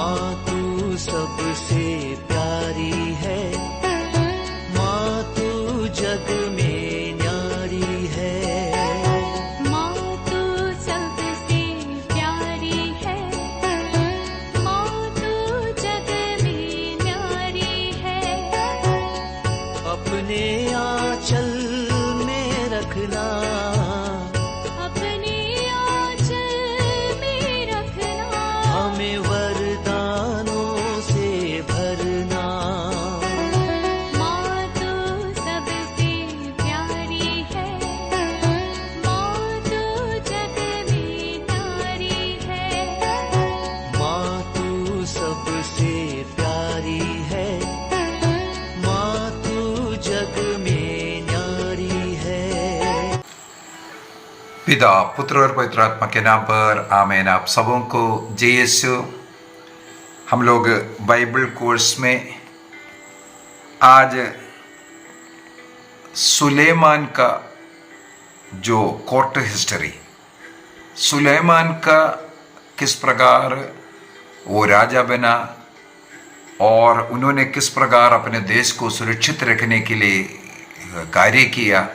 माँ तू सबसे प्यारी है, माँ तू जग में न्यारी है। माँ तू सबसे प्यारी है, माँ तू जग में न्यारी है। अपने आंचल में रखना, अपने आंचल में रखना। हमें वरदानों से भरना। माँ तू सबसे प्यारी है, माँ तू जग में न्यारी है। माँ तू सबसे प्यारी है, माँ तू जग में न्यारी है। पिता, पुत्र और पवित्र आत्मा के नाम पर आमीन। आप सबों को जय यीशु। हम लोग बाइबल कोर्स में आज सुलेमान का जो कोर्ट हिस्ट्री, सुलेमान का किस प्रकार वो राजा बना और उन्होंने किस प्रकार अपने देश को सुरक्षित रखने के लिए कार्य किया,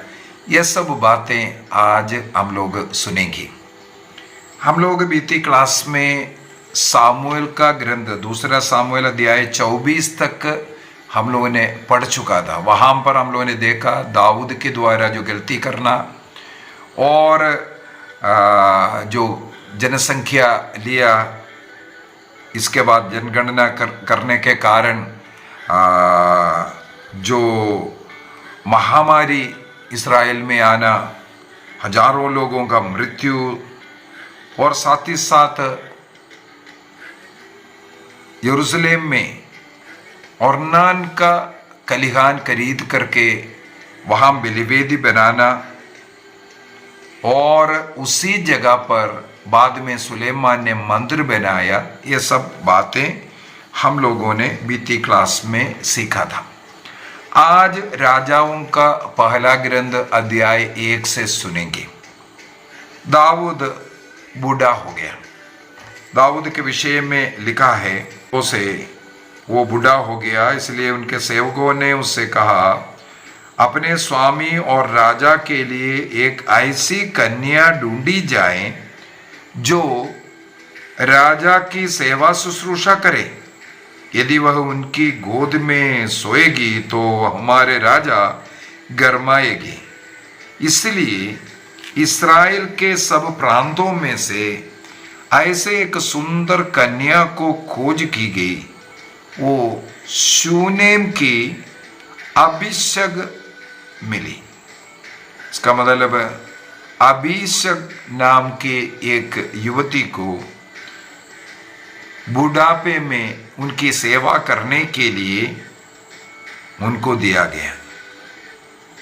यह सब बातें आज हम लोग सुनेंगे। हम लोग बीती क्लास में सामुएल का ग्रंथ दूसरा सामुएल अध्याय 24 तक हम लोगों ने पढ़ चुका था। वहाँ पर हम लोगों ने देखा दाऊद के द्वारा जो गलती करना और जो जनसंख्या लिया, इसके बाद जनगणना करने के कारण जो महामारी इस्राएल में आना, हजारों लोगों का मृत्यु और साथ ही साथ यरूशलेम में ओर्नान का खलिहान खरीद करके वहाँ बलिवेदी बनाना और उसी जगह पर बाद में सुलेमान ने मंदिर बनाया, ये सब बातें हम लोगों ने बीती क्लास में सीखा था। आज राजाओं का पहला ग्रंथ अध्याय 1 से सुनेंगे। दाऊद बूढ़ा हो गया। दाऊद के विषय में लिखा है उसे वो बूढ़ा हो गया, इसलिए उनके सेवकों ने उससे कहा अपने स्वामी और राजा के लिए एक ऐसी कन्या ढूंढी जाए जो राजा की सेवा शुश्रूषा करे। यदि वह उनकी गोद में सोएगी तो हमारे राजा गरमाएगी। इसलिए इस्राएल के सब प्रांतों में से ऐसे एक सुंदर कन्या को खोज की गई। वो शूनेम की अबीशग मिली। इसका मतलब अबीशग नाम के एक युवती को बुढ़ापे में उनकी सेवा करने के लिए उनको दिया गया।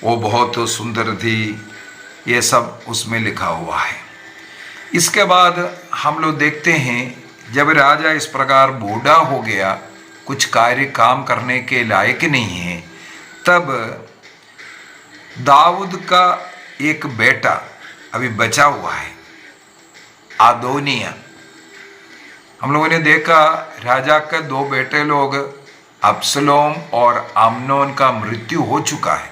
वो बहुत सुंदर थी, ये सब उसमें लिखा हुआ है। इसके बाद हम लोग देखते हैं जब राजा इस प्रकार बूढ़ा हो गया, कुछ कार्य काम करने के लायक नहीं है, तब दाऊद का एक बेटा अभी बचा हुआ है, आदोनिया। हम लोगों ने देखा राजा के 2 बेटे लोग अब्सलोम और अम्नोन का मृत्यु हो चुका है।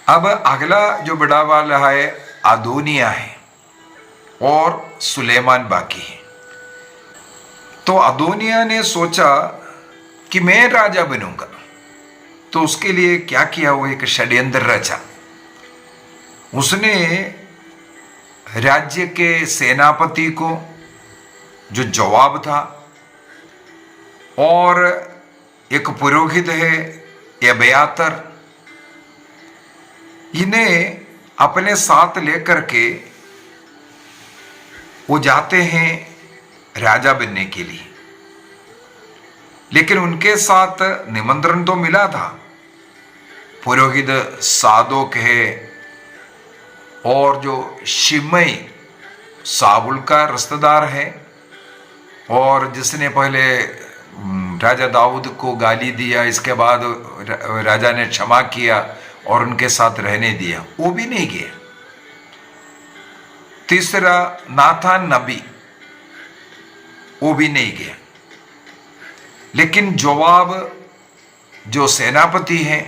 अब अगला जो बड़ा वाला है आदोनिया है और सुलेमान बाकी है। तो आदोनिया ने सोचा कि मैं राजा बनूंगा, तो उसके लिए क्या किया, वो एक षड्यंत्र रचा। उसने राज्य के सेनापति को जो जवाब था और एक पुरोहित है एब्यातर, इन्हें अपने साथ लेकर के वो जाते हैं राजा बनने के लिए। लेकिन उनके साथ निमंत्रण तो मिला था, पुरोहित सादोक है और जो शिमई साबुल का रिश्तेदार है और जिसने पहले राजा दाऊद को गाली दिया, इसके बाद राजा ने क्षमा किया और उनके साथ रहने दिया, वो भी नहीं गया। तीसरा नाथान नबी, वो भी नहीं गया। लेकिन जोवाब जो सेनापति है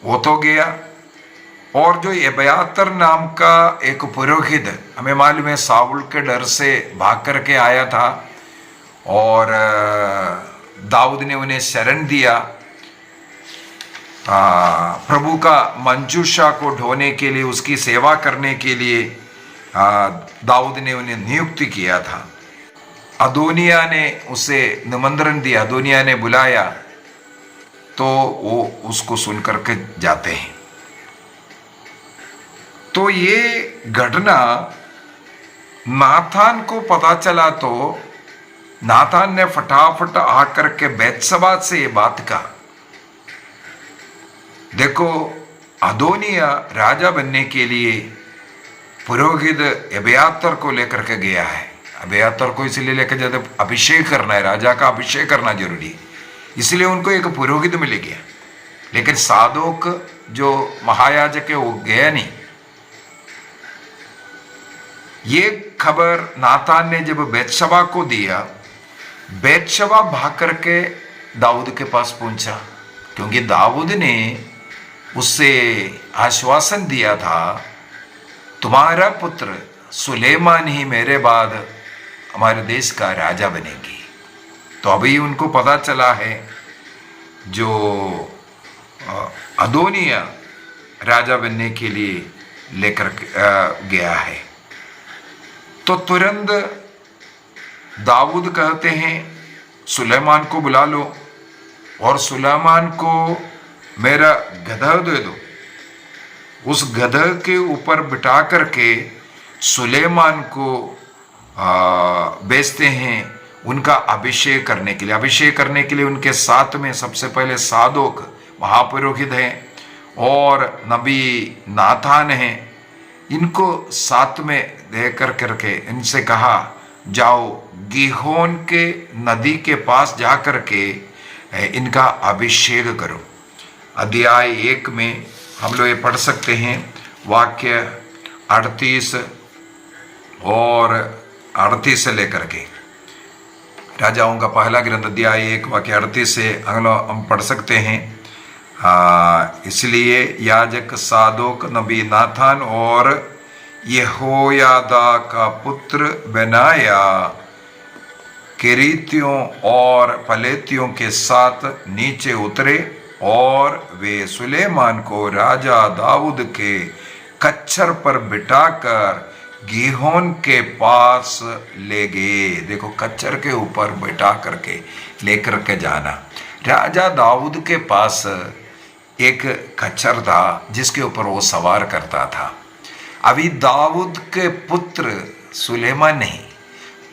वो तो गया, और जो एब्यातर नाम का एक पुरोहित, हमें मालूम है साउल के डर से भाग करके आया था और दाऊद ने उन्हें शरण दिया, प्रभु का मंजूषा को ढोने के लिए, उसकी सेवा करने के लिए दाऊद ने उन्हें नियुक्त किया था। अदोनिया ने उसे निमंत्रण दिया, अदोनिया ने बुलाया, तो वो उसको सुन करके जाते हैं। तो ये घटना नाथान को पता चला, तो नाथान ने फटाफट आकर के बैतशबा से ये बात कहा। देखो, अदोनिया राजा बनने के लिए पुरोहित एब्यातर को लेकर के गया है। एब्यातर को इसलिए लेकर जाते, अभिषेक करना है, राजा का अभिषेक करना जरूरी है, इसलिए उनको एक पुरोहित मिल गया। लेकिन सादोक जो महायाजक है वो गया नहीं। ये खबर नातान ने जब बैतशबा को दिया, बैतशबा भाग करके दाऊद के पास पहुंचा, क्योंकि दाऊद ने उससे आश्वासन दिया था, तुम्हारा पुत्र सुलेमान ही मेरे बाद हमारे देश का राजा बनेगी। तो अभी उनको पता चला है जो अदोनिया राजा बनने के लिए लेकर गया है। तो तुरंत दाऊद कहते हैं सुलेमान को बुला लो और सुलेमान को मेरा गधा दे दो। उस गधा के ऊपर बिठा करके सुलेमान को भेजते हैं उनका अभिषेक करने के लिए। अभिषेक करने के लिए उनके साथ में सबसे पहले सादोक महापुरोहित हैं और नबी नाथान हैं। इनको साथ में देकर करके इनसे कहा, जाओ गीहोन के नदी के पास जा करके इनका अभिषेक करो। अध्याय 1 में हम लोग ये पढ़ सकते हैं, वाक्य 38 और 38 से लेकर के, राजाओं का पहला ग्रंथ अध्याय 1 वाक्य 38 से हम पढ़ सकते हैं। इसलिए याजक सादोक नबी नाथान और यहोयादा का पुत्र बेनाया केरीतियों और पलेतियों के साथ नीचे उतरे और वे सुलेमान को राजा दाऊद के कच्छर पर बिठाकर गीहोन के पास ले गए। देखो, कच्छर के ऊपर बैठा करके लेकर के जाना। राजा दाऊद के पास एक खच्चर था जिसके ऊपर वो सवार करता था। अभी दाऊद के पुत्र सुलेमान नहीं,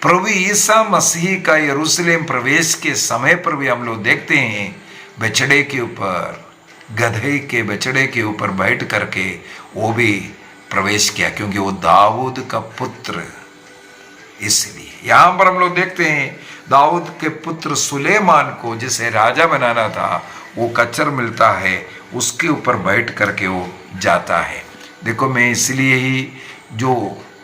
प्रभु ईसा मसीह का यरूशलेम प्रवेश के समय पर भी हम लोग देखते हैं बछड़े के ऊपर, गधे के बछड़े के ऊपर बैठ करके वो भी प्रवेश किया, क्योंकि वो दाऊद का पुत्र। इसलिए यहां पर हम लोग देखते हैं दाऊद के पुत्र सुलेमान को जिसे राजा बनाना था वो कच्चर मिलता है, उसके ऊपर बैठ करके वो जाता है। देखो, मैं इसलिए ही जो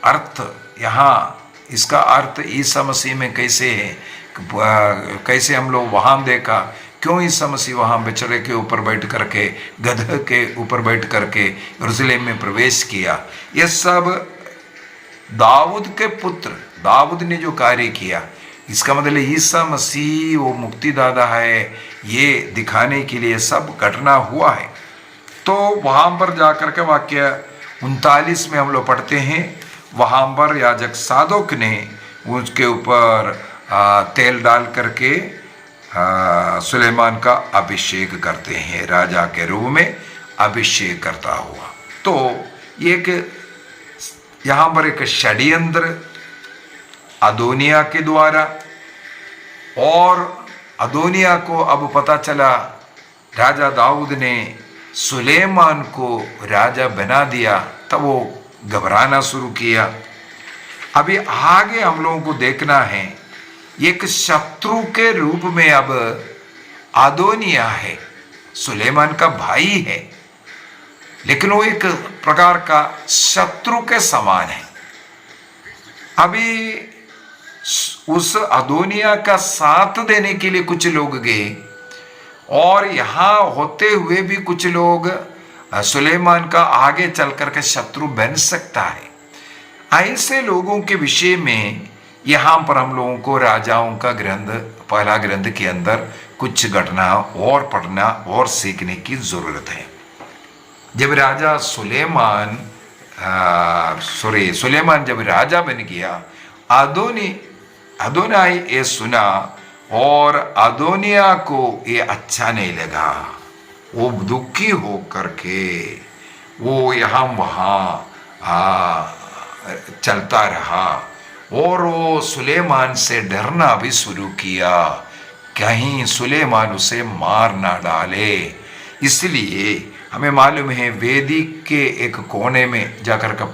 अर्थ यहाँ, इसका अर्थ ईसा मसीह में कैसे है, कैसे हम लोग वहाँ देखा, क्यों ईसा मसीह वहाँ बछड़े के ऊपर बैठ करके, गधे के ऊपर बैठ करके यरूशलेम में प्रवेश किया, यह सब दाऊद के पुत्र, दाऊद ने जो कार्य किया, इसका मतलब ईसा मसीह वो मुक्तिदाता है, ये दिखाने के लिए सब घटना हुआ है। तो वहाँ पर जाकर के वाक्य 39 में हम लोग पढ़ते हैं, वहाँ पर याजक सादोक ने उसके ऊपर तेल डाल करके सुलेमान का अभिषेक करते हैं, राजा के रूप में अभिषेक करता हुआ। तो एक यहाँ पर एक षड्यंत्र अदोनिया के द्वारा, और अदोनिया को अब पता चला राजा दाऊद ने सुलेमान को राजा बना दिया, तब वो घबराना शुरू किया। अभी आगे हम लोगों को देखना है, एक शत्रु के रूप में अब अदोनिया है, सुलेमान का भाई है, लेकिन वो एक प्रकार का शत्रु के समान है। अभी उस अदोनिया का साथ देने के लिए कुछ लोग गए, और यहाँ होते हुए भी कुछ लोग सुलेमान का आगे चल करके शत्रु बन सकता है। ऐसे लोगों के विषय में यहाँ पर हम लोगों को राजाओं का ग्रंथ, पहला ग्रंथ के अंदर कुछ घटना और पढ़ना और सीखने की जरूरत है। जब राजा सुलेमान जब राजा बन गया, अदोनाई ये सुना और अदोनिया को ये अच्छा नहीं लगा। वो दुखी हो करके वो यहाँ वहाँ चलता रहा, और वो सुलेमान से डरना भी शुरू किया, कहीं सुलेमान उसे मार ना डाले। इसलिए हमें मालूम है वेदी के एक कोने में जाकर के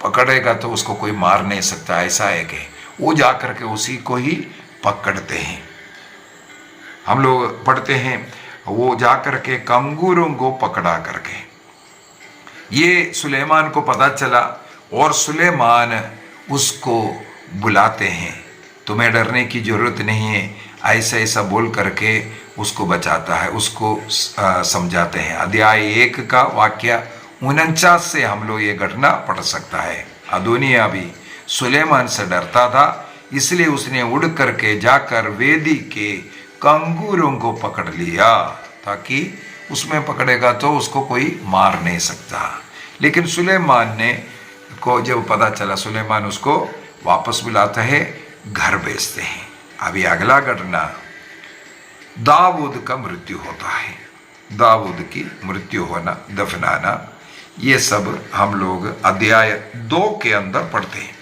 पकड़ेगा तो उसको कोई मार नहीं सकता, ऐसा है कि वो जाकर के उसी को ही पकड़ते हैं। हम लोग पढ़ते हैं वो जाकर के कंगूरों को पकड़ा करके। ये सुलेमान को पता चला और सुलेमान उसको बुलाते हैं, तुम्हें डरने की जरूरत नहीं है, ऐसा ऐसा बोल करके उसको बचाता है, उसको समझाते हैं। अध्याय 1 का वाक्य 49 से हम लोग ये घटना पढ़ सकता है। अदोनिया भी सुलेमान से डरता था, इसलिए उसने उड़ करके जाकर वेदी के कंगूरों को पकड़ लिया, ताकि उसमें पकड़ेगा तो उसको कोई मार नहीं सकता। लेकिन सुलेमान ने को जब पता चला, सुलेमान उसको वापस बुलाता है, घर भेजते हैं। अभी अगला घटना, दाऊद का मृत्यु होता है। दाऊद की मृत्यु होना, दफनाना, ये सब हम लोग अध्याय 2 के अंदर पढ़ते हैं।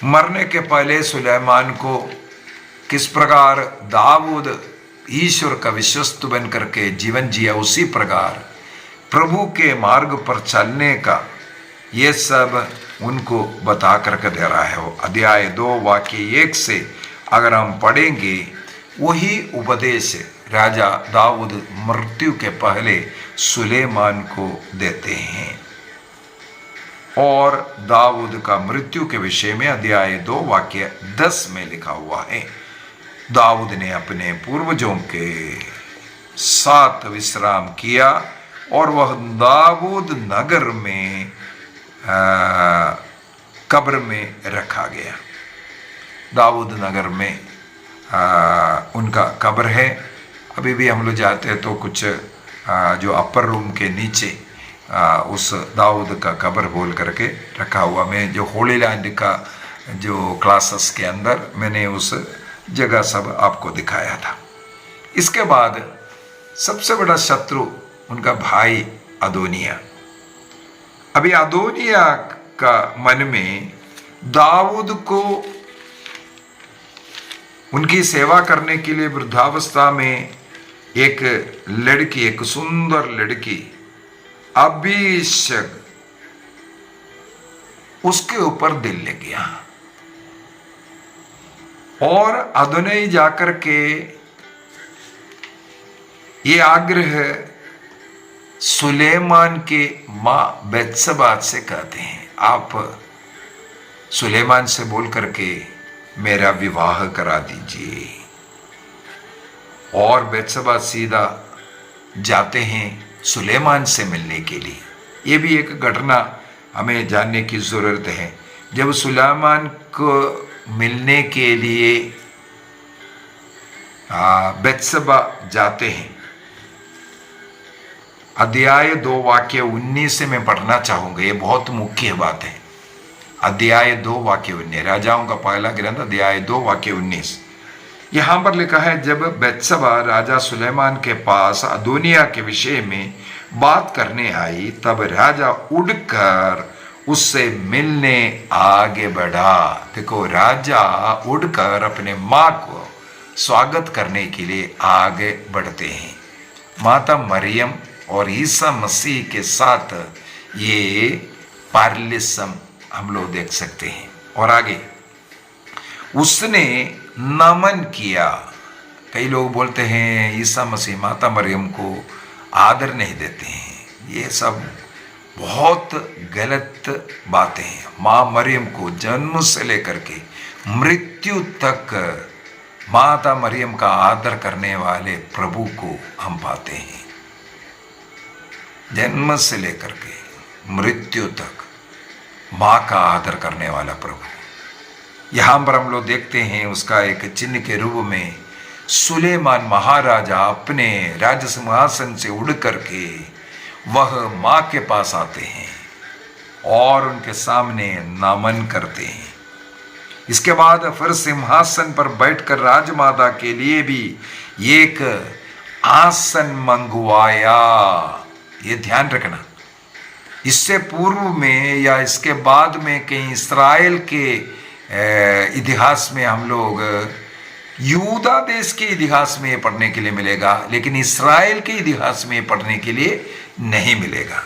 मरने के पहले सुलेमान को किस प्रकार दाऊद ईश्वर का विश्वस्त बन करके जीवन जिया, उसी प्रकार प्रभु के मार्ग पर चलने का ये सब उनको बता करके दे रहा है। वो अध्याय 2 वाक्य 1 से अगर हम पढ़ेंगे, वही उपदेश राजा दाऊद मृत्यु के पहले सुलेमान को देते हैं। और दाऊद का मृत्यु के विषय में अध्याय 2 वाक्य 10 में लिखा हुआ है, दाऊद ने अपने पूर्वजों के साथ विश्राम किया और वह दाऊद नगर में कब्र में रखा गया। दाऊद नगर में उनका कब्र है। अभी भी हम लोग जाते हैं तो कुछ जो अपर रूम के नीचे उस दाऊद का कब्र बोल करके रखा हुआ। मैं जो होली लैंड का जो क्लासेस के अंदर मैंने उस जगह सब आपको दिखाया था। इसके बाद सबसे बड़ा शत्रु उनका भाई अदोनिया। अभी अदोनिया का मन में दाऊद को उनकी सेवा करने के लिए वृद्धावस्था में एक लड़की, एक सुंदर लड़की अभिषेक, उसके ऊपर दिल लग गया और अदोनी जाकर के ये आग्रह सुलेमान के मां बेत्शबा से कहते हैं, आप सुलेमान से बोल करके मेरा विवाह करा दीजिए। और बेत्शबा सीधा जाते हैं सुलेमान से मिलने के लिए। ये भी एक घटना हमें जानने की जरूरत है। जब सुलेमान को मिलने के लिए बेत्शबा जाते हैं, अध्याय 2 वाक्य 19 से मैं पढ़ना चाहूंगा, ये बहुत मुख्य बात है। अध्याय 2 वाक्य 19, राजाओं का पहला ग्रंथ अध्याय 2 वाक्य 19। यहां पर लिखा है, जब बेत्शबा राजा सुलेमान के पास अदोनिया के विषय में बात करने आई, तब राजा उड़कर उससे मिलने आगे बढ़ा। देखो, राजा उड़कर अपने मां को स्वागत करने के लिए आगे बढ़ते हैं। माता मरियम और ईसा मसीह के साथ ये पार्लिसम हम लोग देख सकते हैं। और आगे उसने नमन किया। कई लोग बोलते हैं ईसा मसीह माता मरियम को आदर नहीं देते हैं। ये सब बहुत गलत बातें हैं। माँ मरियम को जन्म से लेकर के मृत्यु तक माता मरियम का आदर करने वाले प्रभु को हम पाते हैं। जन्म से लेकर के मृत्यु तक मां का आदर करने वाला प्रभु। यहां पर हम लोग देखते हैं उसका एक चिन्ह के रूप में सुलेमान महाराजा अपने राज सिंहासन से उड़ करके वह मां के पास आते हैं और उनके सामने नमन करते हैं। इसके बाद फिर सिंहासन पर बैठकर राजमाता के लिए भी एक आसन मंगवाया। ये ध्यान रखना, इससे पूर्व में या इसके बाद में कहीं इस्राएल के इतिहास में हम लोग यूदा देश के इतिहास में पढ़ने के लिए मिलेगा, लेकिन इस्राएल के इतिहास में पढ़ने के लिए नहीं मिलेगा।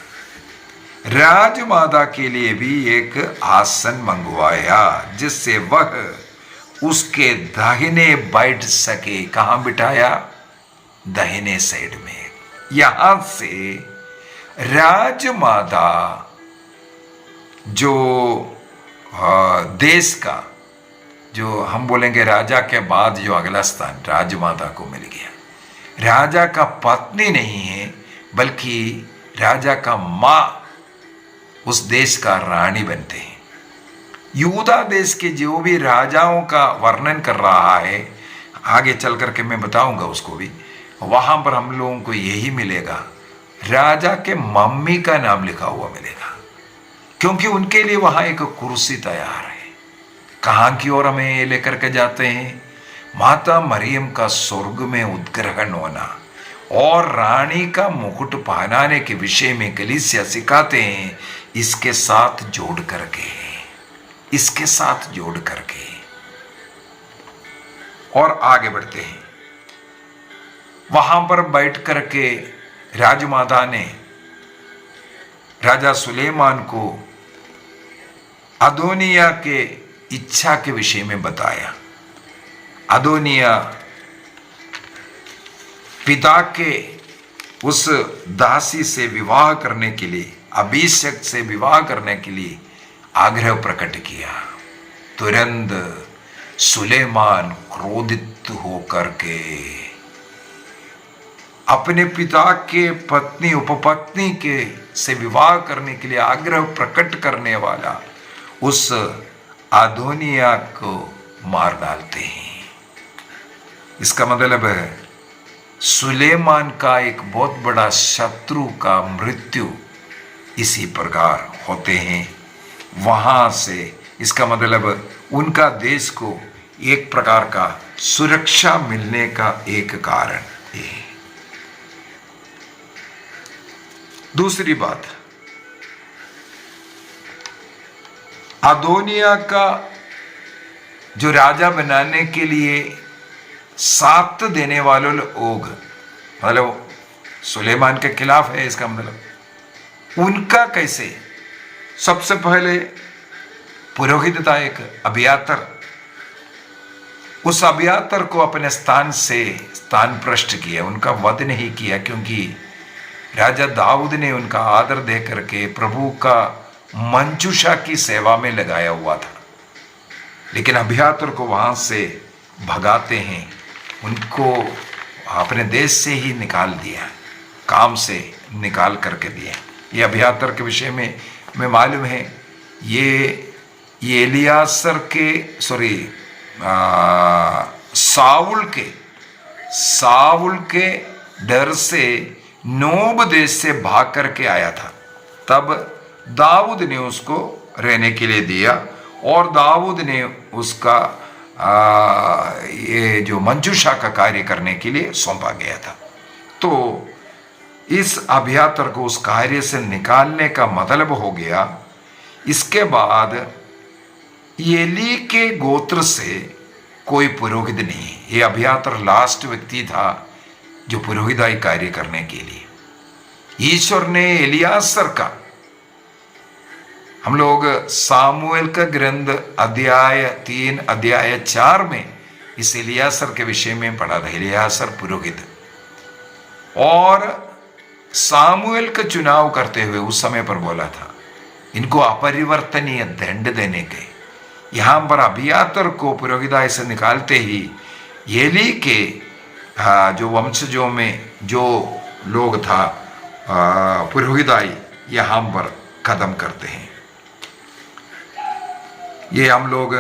राजमाता के लिए भी एक आसन मंगवाया जिससे वह उसके दाहिने बैठ सके। कहां बिठाया? दाहिने साइड में। यहां से राजमाता जो देश का, जो हम बोलेंगे राजा के बाद जो अगला स्थान राजमाता को मिल गया। राजा का पत्नी नहीं है बल्कि राजा का मां उस देश का रानी बनते हैं। यूदा देश के जो भी राजाओं का वर्णन कर रहा है, आगे चल करके मैं बताऊंगा उसको भी, वहां पर हम लोगों को यही मिलेगा, राजा के मम्मी का नाम लिखा हुआ मिलेगा, क्योंकि उनके लिए वहां एक कुर्सी तैयार है। कहां की ओर हमें ये लेकर के जाते हैं? माता मरियम का स्वर्ग में उद्ग्रहण होना और रानी का मुकुट पहनाने के विषय में कलीसिया सिखाते हैं, इसके साथ जोड़ करके, इसके साथ जोड़ करके। और आगे बढ़ते हैं। वहां पर बैठ करके राजमाता ने राजा सुलेमान को अदोनिया के इच्छा के विषय में बताया। अदोनिया पिता के उस दासी से विवाह करने के लिए, अभिषेक से विवाह करने के लिए आग्रह प्रकट किया। तुरंत सुलेमान क्रोधित होकर के अपने पिता के पत्नी उपपत्नी के से विवाह करने के लिए आग्रह प्रकट करने वाला उस अदोनिया को मार डालते हैं। इसका मतलब है सुलेमान का एक बहुत बड़ा शत्रु का मृत्यु इसी प्रकार होते हैं। वहां से इसका मतलब उनका देश को एक प्रकार का सुरक्षा मिलने का एक कारण है। दूसरी बात, अदोनिया का जो राजा बनाने के लिए साथ देने वाले लोग, मतलब सुलेमान के खिलाफ है, इसका मतलब उनका कैसे? सबसे पहले पुरोहित था एक अबियातर, उस अबियातर को अपने स्थान से स्थान भ्रष्ट किया, उनका वध नहीं किया, क्योंकि राजा दाऊद ने उनका आदर दे करके प्रभु का मंजूषा की सेवा में लगाया हुआ था। लेकिन अबियातर को वहां से भगाते हैं, उनको अपने देश से ही निकाल दिया, काम से निकाल करके दिया। ये अबियातर के विषय में मैं मालूम है, ये एलियासर के साउल के डर से नोब देश से भाग करके आया था। तब दाऊद ने उसको रहने के लिए दिया और दाऊद ने उसका ये जो मंजूषा का कार्य करने के लिए सौंपा गया था। तो इस अभियातर को उस कार्य से निकालने का मतलब हो गया। इसके बाद एली के गोत्र से कोई पुरोहित नहीं, ये अभियातर लास्ट व्यक्ति था जो पुरोहिताई कार्य करने के लिए ईश्वर ने एलियासर का, हम लोग सामुएल का ग्रंथ अध्याय 3 अध्याय 4 में इस एलियासर के विषय में पढ़ा था। एलियासर पुरोहित, और सामुएल का चुनाव करते हुए उस समय पर बोला था इनको अपरिवर्तनीय दंड देने के, यहाँ पर अबियातर को पुरोहिताई से निकालते ही एली के जो वंशजों में जो लोग था पुरोहिताई यहाँ पर खत्म करते हैं। ये हम लोग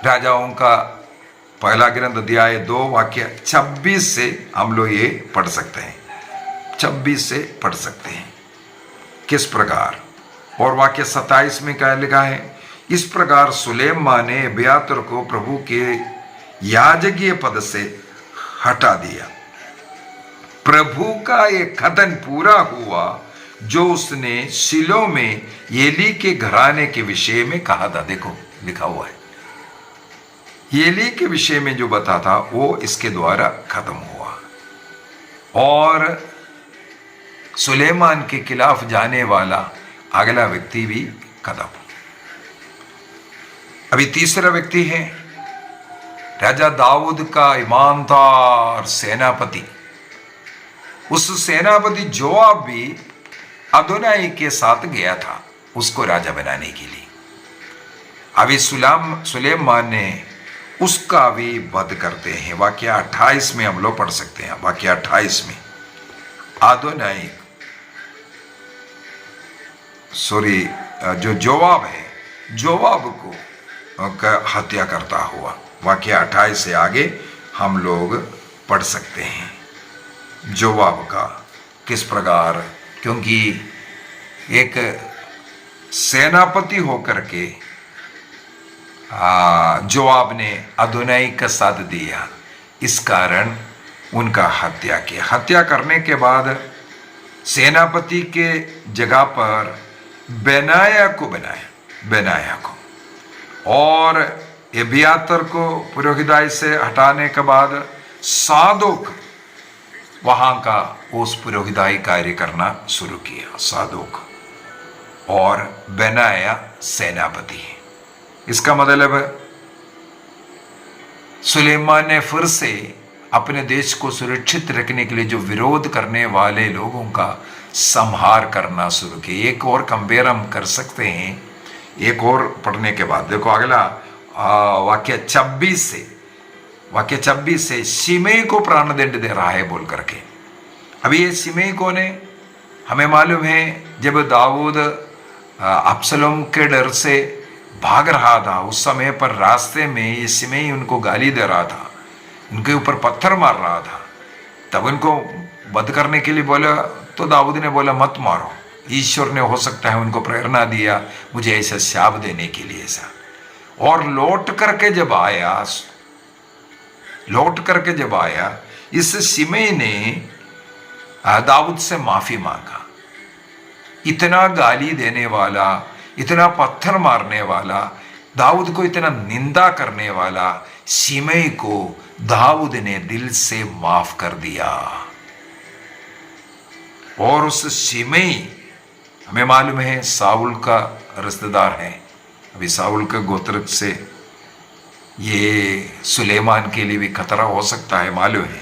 राजाओं का पहला ग्रंथ अध्याय 2 वाक्य 26 से हम लोग ये पढ़ सकते हैं, 26 से पढ़ सकते हैं किस प्रकार। और वाक्य 27 में क्या लिखा है, इस प्रकार सुलेमान ने अबियातर को प्रभु के याजकीय पद से हटा दिया। प्रभु का एक कथन पूरा हुआ जो उसने शिलो में एली के घराने के विषय में कहा था। देखो लिखा हुआ है, एली के विषय में जो बता था वो इसके द्वारा खत्म हुआ। और सुलेमान के खिलाफ जाने वाला अगला व्यक्ति भी खत्म। अभी तीसरा व्यक्ति है राजा दाऊद का ईमानदार सेनापति। उस सेनापति जोआब भी अदोनाई के साथ गया था उसको राजा बनाने के लिए। अभी सुलेमान ने उसका भी वध करते हैं। वाक्य 28 में हम लोग पढ़ सकते हैं। वाक्य 28 में अदोनाई जो जोआब है, जोआब को हत्या करता हुआ। वाक्य 28 से आगे हम लोग पढ़ सकते हैं जोआब का किस प्रकार, क्योंकि एक सेनापति होकर के जोआब ने अदोनाई का साथ दिया, इस कारण उनका हत्या किया। हत्या करने के बाद सेनापति के जगह पर बेनाया को बनाया, बेनाया को। और अबियातर को पुरोहिताई से हटाने के बाद सादोक वहां का उस पुरोहिताई कार्य करना शुरू किया। सादोक और बेनाया सेनापति। इसका मतलब सुलेमान ने फिर से अपने देश को सुरक्षित रखने के लिए जो विरोध करने वाले लोगों का संहार करना शुरू किया। एक और कंपेयर हम कर सकते हैं, एक और पढ़ने के बाद देखो अगला वाक्य 26 से शिमेई को प्राणदंड दे रहा है बोल करके। अभी ये शिमेई कौन है? हमें मालूम है जब दाऊद अब्सलोम के डर से भाग रहा था उस समय पर रास्ते में ये शिमेई उनको गाली दे रहा था, उनके ऊपर पत्थर मार रहा था। तब उनको वध करने के लिए बोला तो दाऊद ने बोला मत मारो। ईश्वर ने हो सकता है उनको प्रेरणा दिया मुझे ऐसा शाप देने के लिए ऐसा। और लौट करके जब आया इस शिमेई ने दाऊद से माफी मांगा। इतना गाली देने वाला, इतना पत्थर मारने वाला, दाऊद को इतना निंदा करने वाला शिमेई को दाऊद ने दिल से माफ कर दिया। और उस शिमेई हमें मालूम है साउल का रिश्तेदार है। अभी साउल के गोत्र से ये सुलेमान के लिए भी खतरा हो सकता है मालूम है।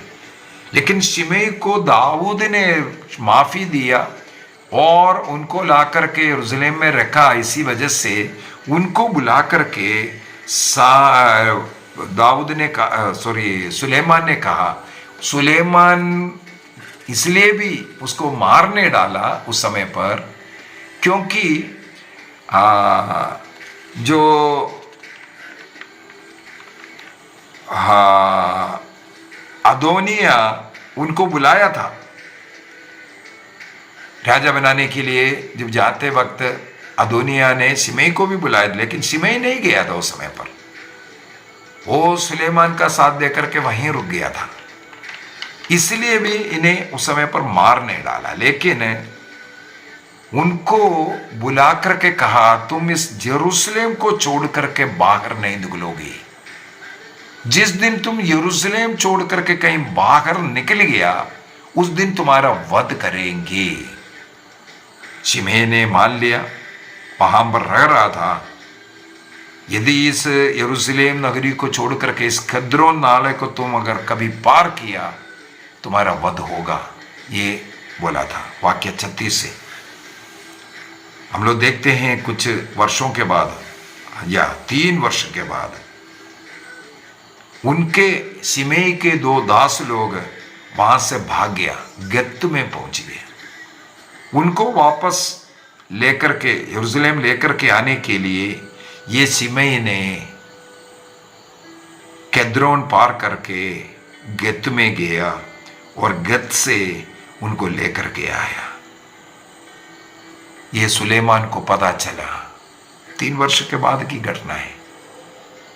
लेकिन शिमेई को दाऊद ने माफी दिया और उनको ला करके यरूशलेम में रखा। इसी वजह से उनको बुला करके सुलेमान ने कहा, सुलेमान इसलिए भी उसको मारने डाला उस समय पर क्योंकि जो अदोनिया उनको बुलाया था राजा बनाने के लिए। जब जाते वक्त अदोनिया ने शिमेई को भी बुलाया, लेकिन शिमेई नहीं गया था उस समय पर। वो सुलेमान का साथ देकर के वहीं रुक गया था, इसलिए भी इन्हें उस समय पर मारने डाला। लेकिन उनको बुला करके कहा तुम इस यरूशलेम को छोड़ करके बाहर नहीं निकलोगे। जिस दिन तुम यरूशलेम छोड़ करके कहीं बाहर निकल गया उस दिन तुम्हारा वध करेंगे। शिमेई ने मान लिया, वहां पर रह रहा था। यदि इस यरूशलेम नगरी को छोड़ करके इस कद्रोन नाले को तुम अगर कभी पार किया तुम्हारा वध होगा, ये बोला था। वाक्य 36 से हम लोग देखते हैं कुछ वर्षों के बाद या 3 वर्ष के बाद उनके शिमेई के 2 दास लोग वहां से भाग गया, गत में पहुंच गए। उनको वापस लेकर के यरूशलेम लेकर के आने के लिए ये शिमेई ने केद्रोन पार करके गत में गया और गत से उनको लेकर के आया। ये सुलेमान को पता चला, 3 वर्ष के बाद की घटना है।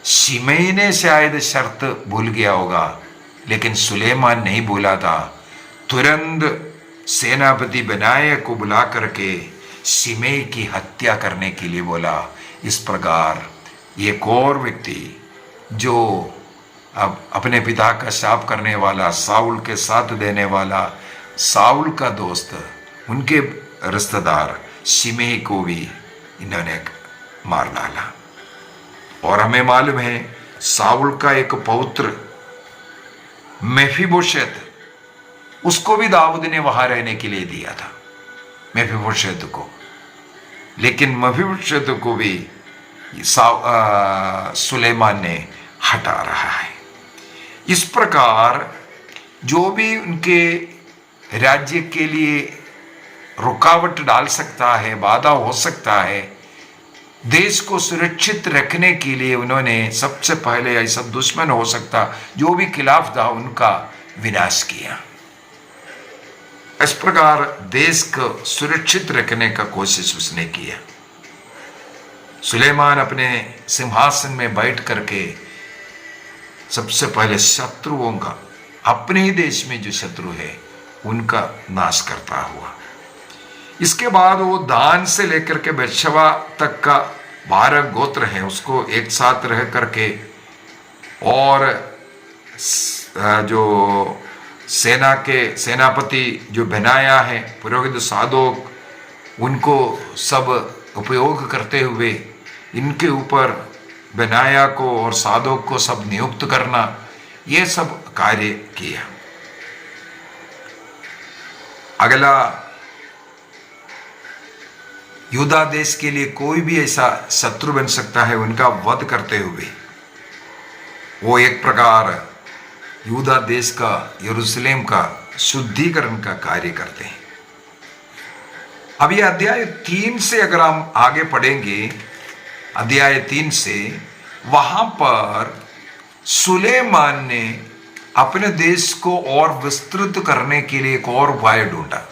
शिमेई ने शायद शर्त भूल गया होगा, लेकिन सुलेमान नहीं भूला था। तुरंत सेनापति बेनाया को बुला करके शिमेई की हत्या करने के लिए बोला। इस प्रकार एक और व्यक्ति जो अब अपने पिता का शाप करने वाला, साउल के साथ देने वाला, साउल का दोस्त, उनके रिश्तेदार शिमेई को भी इन्होंने मार डाला। और हमें मालूम है साउल का एक पौत्र मेफीबोशेत, उसको भी दाऊद ने वहां रहने के लिए दिया था, मेफीबोशेत को। लेकिन मेफीबोशेत को भी सुलेमान ने हटा रहा है। इस प्रकार जो भी उनके राज्य के लिए रुकावट डाल सकता है, बाधा हो सकता है, देश को सुरक्षित रखने के लिए उन्होंने सबसे पहले ऐसा दुश्मन हो सकता जो भी खिलाफ था उनका विनाश किया। इस प्रकार देश को सुरक्षित रखने का कोशिश उसने किया। सुलेमान अपने सिंहासन में बैठ करके सबसे पहले शत्रुओं का, अपने ही देश में जो शत्रु है उनका नाश करता हुआ। इसके बाद वो दान से लेकर के बेर्शेबा तक का 12 गोत्र है, उसको एक साथ रह करके, और जो सेना के सेनापति जो बेनाया है, पुरोहित सादोक, उनको सब उपयोग करते हुए इनके ऊपर बेनाया को और सादोक को सब नियुक्त करना, ये सब कार्य किया। अगला, यूदा देश के लिए कोई भी ऐसा शत्रु बन सकता है, उनका वध करते हुए वो एक प्रकार यूदा देश का, यरूशलेम का शुद्धिकरण का कार्य करते हैं। अब ये अध्याय 3 से अगर हम आगे पढ़ेंगे, अध्याय 3 से, वहां पर सुलेमान ने अपने देश को और विस्तृत करने के लिए एक और उपाय ढूंढा।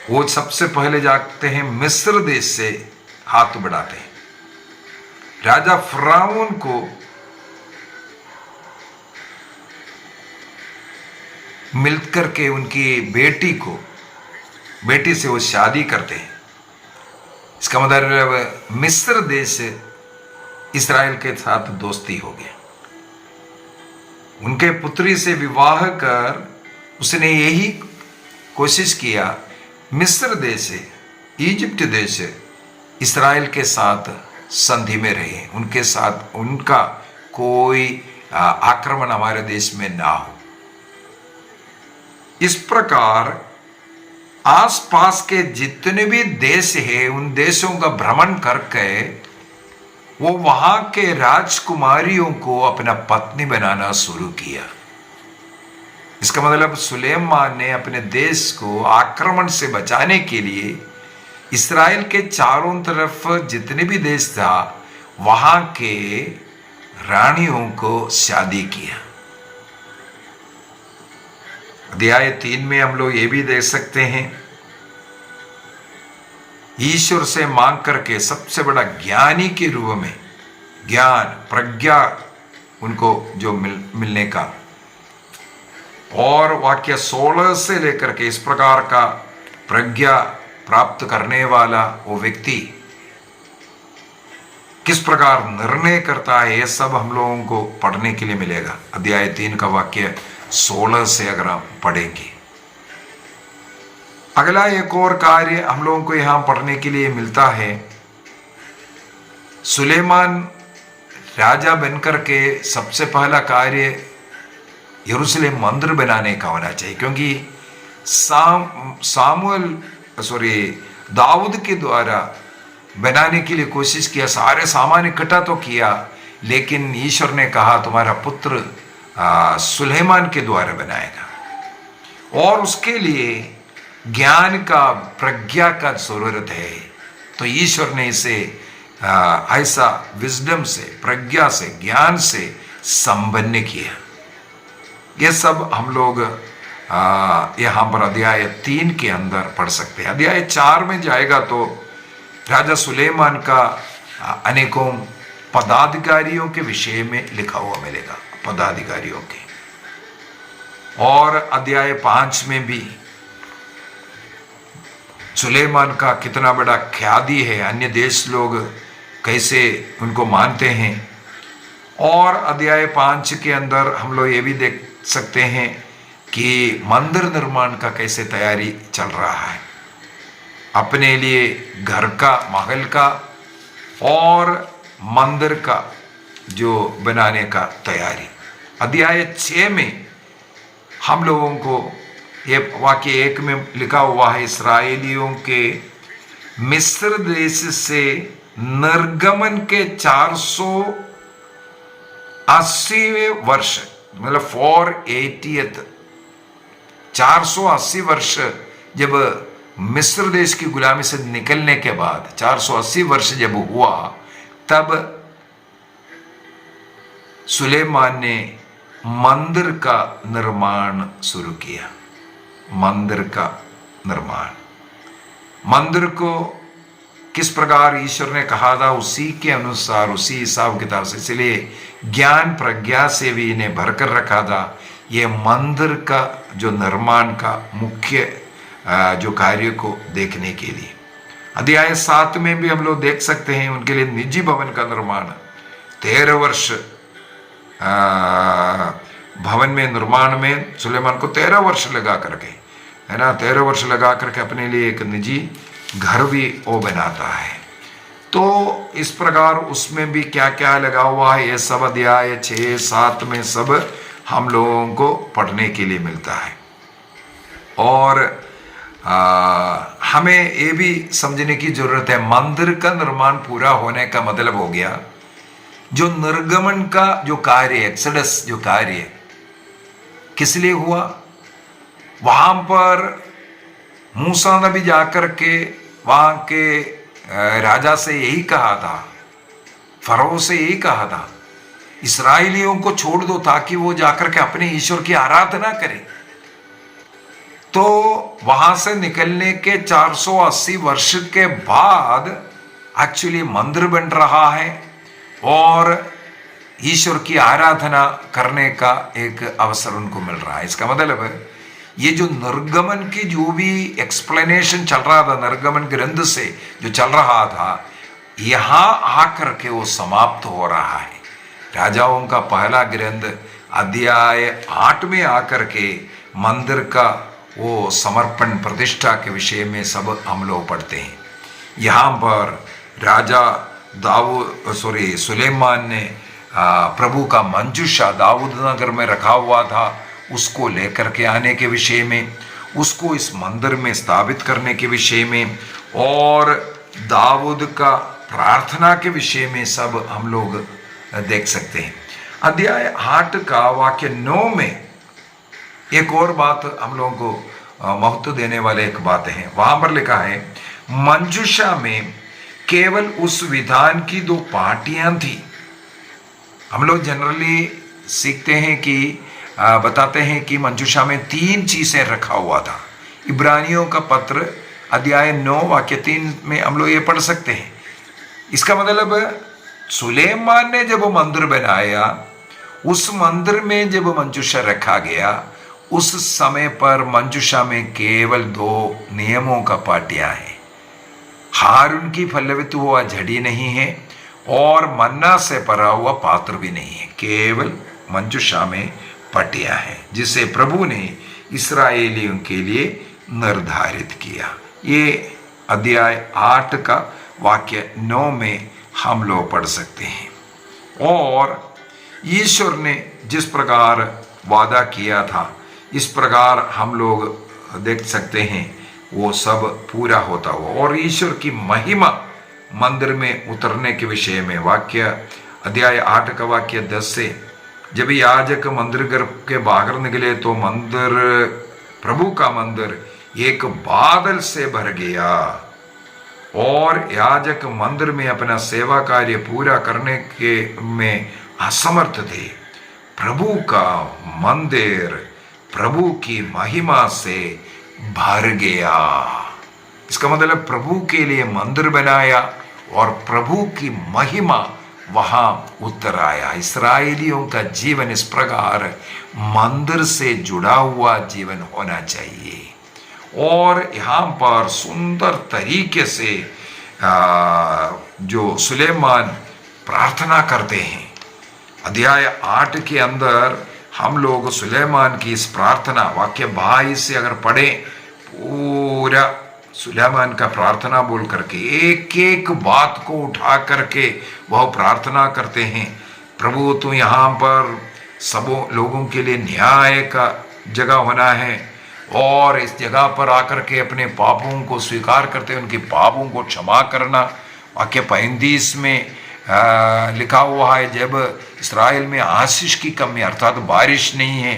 वो सबसे पहले जाते हैं मिस्र देश से हाथ बढ़ाते हैं। राजा फिरौन को मिलकर के उनकी बेटी से वो शादी करते हैं। इसका मतलब मिस्र देश इस्राएल के साथ दोस्ती हो गया। उनके पुत्री से विवाह कर उसने यही कोशिश किया, मिस्र देश, इजिप्ट देश इस्राएल के साथ संधि में रहे, उनके साथ उनका कोई आक्रमण हमारे देश में ना हो। इस प्रकार आसपास के जितने भी देश हैं उन देशों का भ्रमण करके वो वहां के राजकुमारियों को अपना पत्नी बनाना शुरू किया। इसका मतलब सुलेमान ने अपने देश को आक्रमण से बचाने के लिए इस्राएल के चारों तरफ जितने भी देश था वहां के रानियों को शादी किया। अध्याय 3 में हम लोग ये भी देख सकते हैं, ईश्वर से मांग करके सबसे बड़ा ज्ञानी के रूप में ज्ञान, प्रज्ञा उनको जो मिलने का, और वाक्य 16 से लेकर के इस प्रकार का प्रज्ञा प्राप्त करने वाला वो व्यक्ति किस प्रकार निर्णय करता है, ये सब हम लोगों को पढ़ने के लिए मिलेगा। अध्याय 3 का वाक्य 16 से अगर हम पढ़ेंगे। अगला एक और कार्य हम लोगों को यहां पढ़ने के लिए मिलता है, सुलेमान राजा बनकर के सबसे पहला कार्य यरूशलेम मंदिर बनाने का होना चाहिए, क्योंकि दाऊद के द्वारा बनाने के लिए कोशिश किया, सारे सामान इकट्ठा तो किया, लेकिन ईश्वर ने कहा तुम्हारा पुत्र सुलेमान के द्वारा बनाएगा और उसके लिए ज्ञान का, प्रज्ञा का जरूरत है। तो ईश्वर ने इसे ऐसा विजडम से, प्रज्ञा से, ज्ञान से संपन्न किया। ये सब हम लोग यहाँ पर अध्याय 3 के अंदर पढ़ सकते हैं। अध्याय 4 में जाएगा तो राजा सुलेमान का अनेकों पदाधिकारियों के विषय में लिखा हुआ मिलेगा, पदाधिकारियों के। और अध्याय 5 में भी सुलेमान का कितना बड़ा ख्याति है, अन्य देश लोग कैसे उनको मानते हैं। और अध्याय 5 के अंदर हम लोग ये भी देख सकते हैं कि मंदिर निर्माण का कैसे तैयारी चल रहा है, अपने लिए घर का, महल का और मंदिर का जो बनाने का तैयारी। अध्याय 6 में हम लोगों को ये वाक्य 1 में लिखा हुआ है, इस्राएलियों के मिस्र देश से निर्गमन के 480वें वर्ष, मतलब 480 वर्ष जब मिस्र देश की गुलामी से निकलने के बाद 480 वर्ष जब हुआ, तब सुलेमान ने मंदिर का निर्माण शुरू किया। मंदिर का निर्माण, मंदिर को किस प्रकार ईश्वर ने कहा था उसी के अनुसार, उसी हिसाब किताब से, इसलिए ज्ञान प्रज्ञा से भी इन्हें भरकर रखा था। ये मंदिर का जो निर्माण का मुख्य जो कार्य को देखने के लिए। अध्याय 7 में भी हम लोग देख सकते हैं उनके लिए निजी भवन का निर्माण। 13 वर्ष भवन में निर्माण में सुलेमान को 13 वर्ष लगा करके, है ना, 13 वर्ष लगा करके अपने लिए एक निजी घर भी वो बनाता है। तो इस प्रकार उसमें भी क्या क्या लगा हुआ है, ये सब अध्याय 6, 7 में सब हम लोगों को पढ़ने के लिए मिलता है। और हमें ये भी समझने की जरूरत है, मंदिर का निर्माण पूरा होने का मतलब हो गया जो निर्गमन का जो कार्य, एक्सोडस जो कार्य किस लिए हुआ। वहां पर मूसा नबी जाकर के वहां के राजा से यही कहा था, फरो से यही कहा था, इस्राएलियों को छोड़ दो ताकि वो जाकर के अपने ईश्वर की आराधना करें। तो वहां से निकलने के 480 वर्ष के बाद एक्चुअली मंदिर बन रहा है और ईश्वर की आराधना करने का एक अवसर उनको मिल रहा है। इसका मतलब ये जो निर्गमन की जो भी एक्सप्लेनेशन चल रहा था, निर्गमन ग्रंथ से जो चल रहा था, यहां आकर के वो समाप्त हो रहा है। राजाओं का पहला ग्रंथ अध्याय 8 में आकर के मंदिर का वो समर्पण, प्रतिष्ठा के विषय में सब हम लोग पढ़ते हैं। यहाँ पर राजा सुलेमान ने प्रभु का मंजूषा दाऊद नगर में रखा हुआ था, उसको लेकर के आने के विषय में, उसको इस मंदिर में स्थापित करने के विषय में और दाऊद का प्रार्थना के विषय में सब हम लोग देख सकते हैं। अध्याय 8 का वाक्य 9 में एक और बात हम लोगों को महत्व देने वाले एक बात है। वहां पर लिखा है, मंजूषा में केवल उस विधान की 2 पार्टियां थी। हम लोग जनरली सीखते हैं कि बताते हैं कि मंजूषा में 3 चीजें रखा हुआ था। इब्रानियों का पत्र अध्याय 9 वाक्य 3 में हम लोग ये पढ़ सकते हैं। इसका मतलब सुलेमान ने जब मंदिर बनाया, उस मंदिर में जब मंजूषा रखा गया, उस समय पर मंजूषा में केवल 2 नियमों का पाटियां है। हारून की फलवित हुआ झड़ी नहीं है और मन्ना से भरा हुआ पात्र भी नहीं है, केवल मंजूषा में पटियां हैं जिसे प्रभु ने इस्राएलियों के लिए निर्धारित किया। ये अध्याय 8 का वाक्य 9 में हम लोग पढ़ सकते हैं। और ईश्वर ने जिस प्रकार वादा किया था, इस प्रकार हम लोग देख सकते हैं वो सब पूरा होता हुआ। और ईश्वर की महिमा मंदिर में उतरने के विषय में। वाक्य अध्याय 8 का वाक्य 10 से, जब याजक मंदिर गर्भ के बाहर निकले तो मंदिर, प्रभु का मंदिर एक बादल से भर गया और याजक मंदिर में अपना सेवा कार्य पूरा करने के में असमर्थ थे। प्रभु का मंदिर प्रभु की महिमा से भर गया। इसका मतलब प्रभु के लिए मंदिर बनाया और प्रभु की महिमा वहां उतर आया। इस्राएलियों का जीवन इस प्रकार मंदिर से जुड़ा हुआ जीवन होना चाहिए। और यहाँ पर सुंदर तरीके से जो सुलेमान प्रार्थना करते हैं, अध्याय 8 के अंदर हम लोग सुलेमान की इस प्रार्थना वाक्य 22 से अगर पढ़े, पूरा सुलेमान का प्रार्थना बोल करके एक एक बात को उठा करके वह प्रार्थना करते हैं। प्रभु तू यहाँ पर सब लोगों के लिए न्याय का जगह होना है और इस जगह पर आकर के अपने पापों को स्वीकार करते, उनके पापों को क्षमा करना। वाक्य 35 में लिखा हुआ है, जब इस्राएल में आशीष की कमी अर्थात बारिश नहीं है,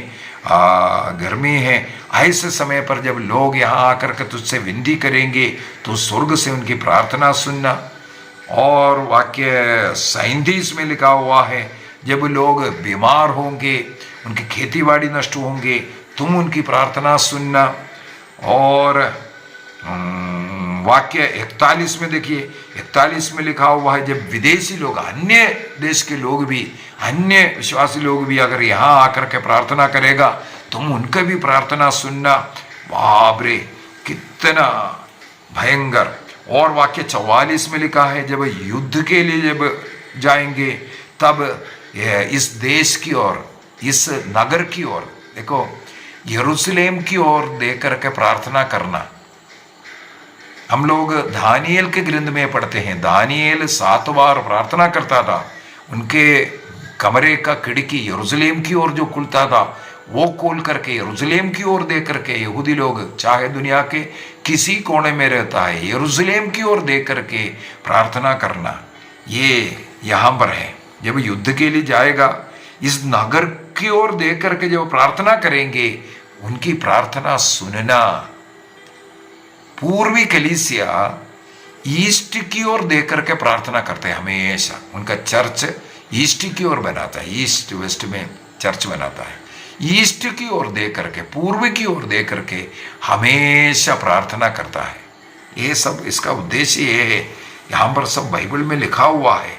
गर्मी है, ऐसे समय पर जब लोग यहाँ आकर के तुझसे विनती करेंगे तो स्वर्ग से उनकी प्रार्थना सुनना। और वाक्य 37 में लिखा हुआ है, जब लोग बीमार होंगे, उनकी खेतीबाड़ी नष्ट होंगे, तुम उनकी प्रार्थना सुनना। और वाक्य 41 में देखिए, 41 में लिखा हुआ है, जब विदेशी लोग, अन्य देश के लोग भी, अन्य विश्वासी लोग भी अगर यहाँ आकर के प्रार्थना करेगा तुम उनका भी प्रार्थना सुनना। बाप रे कितना भयंकर। और वाक्य 44 में लिखा है, जब युद्ध के लिए जब जाएंगे तब इस देश की ओर, इस नगर की ओर, देखो यरूशलेम की ओर देख करके प्रार्थना करना। हम लोग दानियेल के ग्रंथ में पढ़ते हैं, दानियेल 7 बार प्रार्थना करता था। उनके कमरे का खिड़की यरूशलेम की ओर जो खुलता था वो खोल करके यरूशलेम की ओर देख करके, यहूदी लोग चाहे दुनिया के किसी कोने में रहता है, यरूशलेम की ओर देख करके प्रार्थना करना, ये यहाँ पर है। जब युद्ध के लिए जाएगा इस नगर की ओर देख करके जब प्रार्थना करेंगे उनकी प्रार्थना सुनना। पूर्वी कलीसिया ईस्ट की ओर देख करके प्रार्थना करते हैं हमेशा। उनका चर्च ईस्ट की ओर बनाता है, ईस्ट वेस्ट में चर्च बनाता है। ईस्ट की ओर देख करके, पूर्व की ओर देख करके हमेशा प्रार्थना करता है। ये सब इसका उद्देश्य ये है, यहाँ पर सब बाइबल में लिखा हुआ है।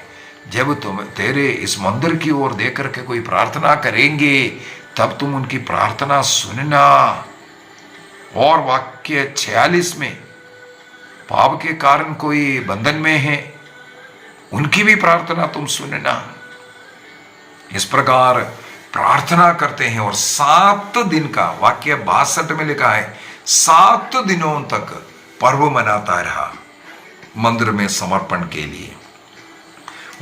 जब तुम तेरे इस मंदिर की ओर देख करके कोई प्रार्थना करेंगे तब तुम उनकी प्रार्थना सुनना। और वाक्य 46 में, पाप के कारण कोई बंधन में है उनकी भी प्रार्थना तुम सुनना। इस प्रकार प्रार्थना करते हैं। और 7 दिन का, वाक्य 62 में लिखा है, 7 दिनों तक पर्व मनाता रहा मंदिर में समर्पण के लिए।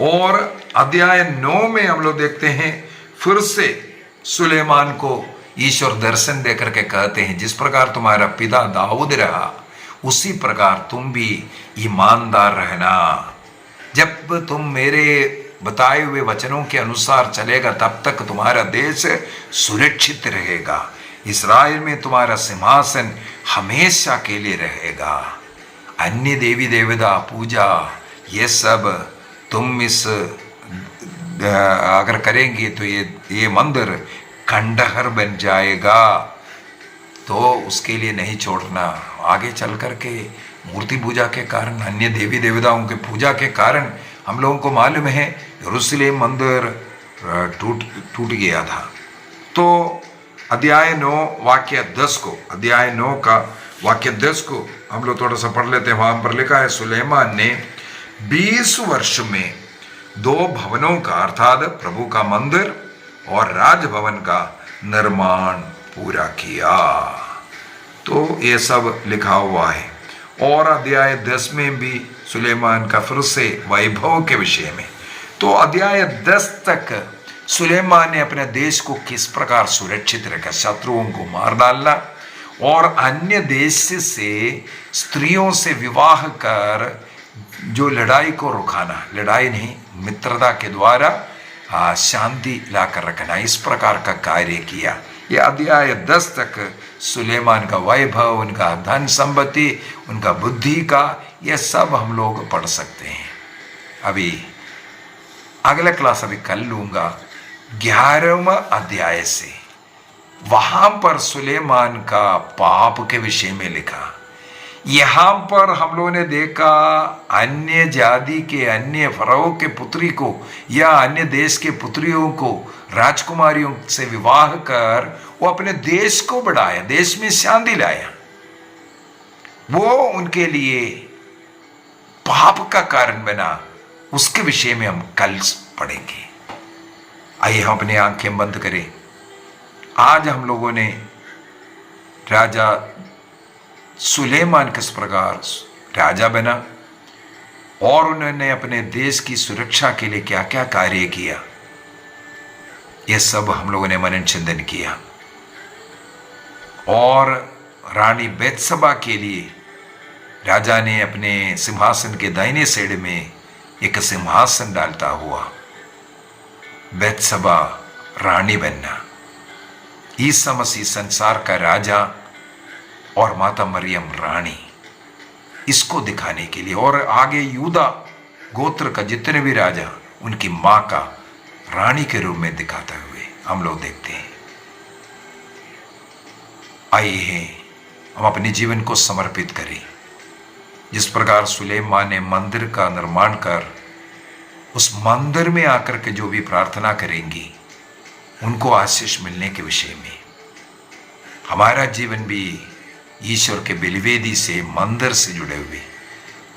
और अध्याय 9 में हम लोग देखते हैं, फिर से सुलेमान को ईश्वर दर्शन देकर के कहते हैं, जिस प्रकार तुम्हारा पिता दाऊद रहा उसी प्रकार तुम भी ईमानदार रहना। जब तुम मेरे बताए हुए वचनों के अनुसार चलेगा तब तक तुम्हारा देश सुरक्षित रहेगा। इस्राएल में तुम्हारा सिंहासन हमेशा के लिए रहेगा। अन्य देवी देवता पूजा ये सब तुम इस अगर करेंगे तो ये मंदिर खंडहर बन जाएगा। तो उसके लिए नहीं छोड़ना। आगे चल करके मूर्ति पूजा के कारण, अन्य देवी देवताओं के पूजा के कारण हम लोगों को मालूम है यरूशलेम मंदिर टूट गया था। तो अध्याय 9 वाक्य 10 को, अध्याय 9 का वाक्य 10 को हम लोग थोड़ा सा पढ़ लेते हैं। वहां पर लिखा है, सुलेमान ने 20 वर्ष में 2 भवनों का अर्थात प्रभु का मंदिर और राजभवन का निर्माण पूरा किया। तो ये सब लिखा हुआ है। और अध्याय 10 में भी सुलेमान का फिर से वैभव के विषय में। तो अध्याय 10 तक सुलेमान ने अपने देश को किस प्रकार सुरक्षित रखा, शत्रुओं को मार डालना और अन्य देश से स्त्रियों से विवाह कर जो लड़ाई को रुकाना, लड़ाई नहीं, मित्रता के द्वारा शांति लाकर रखना, इस प्रकार का कार्य किया। ये अध्याय 10 तक सुलेमान का वैभव, उनका धन संपत्ति, उनका बुद्धि का, यह सब हम लोग पढ़ सकते हैं। अभी अगला क्लास अभी कल लूंगा 11वां अध्याय से। वहां पर सुलेमान का पाप के विषय में लिखा। यहां पर हम लोगों ने देखा अन्य जाति के, अन्य फराओ के पुत्री को या अन्य देश के पुत्रियों को, राजकुमारियों से विवाह कर वो अपने देश को बढ़ाया, देश में शांति लाया। वो उनके लिए पाप का कारण बना। उसके विषय में हम कल पढ़ेंगे। आइए हम अपनी आंखें बंद करें। आज हम लोगों ने राजा सुलेमान किस प्रकार राजा बना और उन्होंने अपने देश की सुरक्षा के लिए क्या क्या कार्य किया, यह सब हम लोगों ने मनन चिंतन किया। और रानी बेतसबा के लिए राजा ने अपने सिंहासन के दाहिने साइड में एक सिंहासन डालता हुआ बेतसबा रानी बनना, ईसा मसीह संसार का राजा और माता मरियम रानी, इसको दिखाने के लिए। और आगे यूदा गोत्र का जितने भी राजा, उनकी मां का रानी के रूप में दिखाते हुए हम लोग देखते हैं। आइए हम अपने जीवन को समर्पित करें। जिस प्रकार सुलेमान ने मंदिर का निर्माण कर उस मंदिर में आकर के जो भी प्रार्थना करेंगी उनको आशीष मिलने के विषय में, हमारा जीवन भी ईश्वर के बलिवेदी से, मंदिर से जुड़े हुए,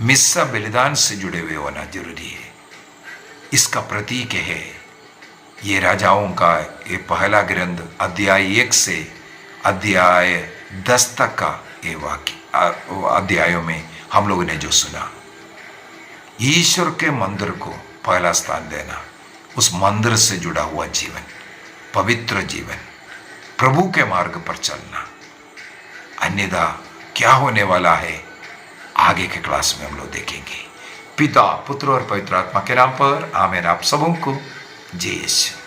मिस्सा बलिदान से जुड़े हुए होना जरूरी है। इसका प्रतीक है ये राजाओं का ये पहला ग्रंथ अध्याय 1 से अध्याय 10 तक का ये वाक्य अध्यायों में हम लोगों ने जो सुना। ईश्वर के मंदिर को पहला स्थान देना, उस मंदिर से जुड़ा हुआ जीवन, पवित्र जीवन, प्रभु के मार्ग पर चलना। अन्यथा क्या होने वाला है आगे के क्लास में हम लोग देखेंगे। पिता, पुत्र और पवित्र आत्मा के नाम पर आमीन। आप सबों को जय यीशु।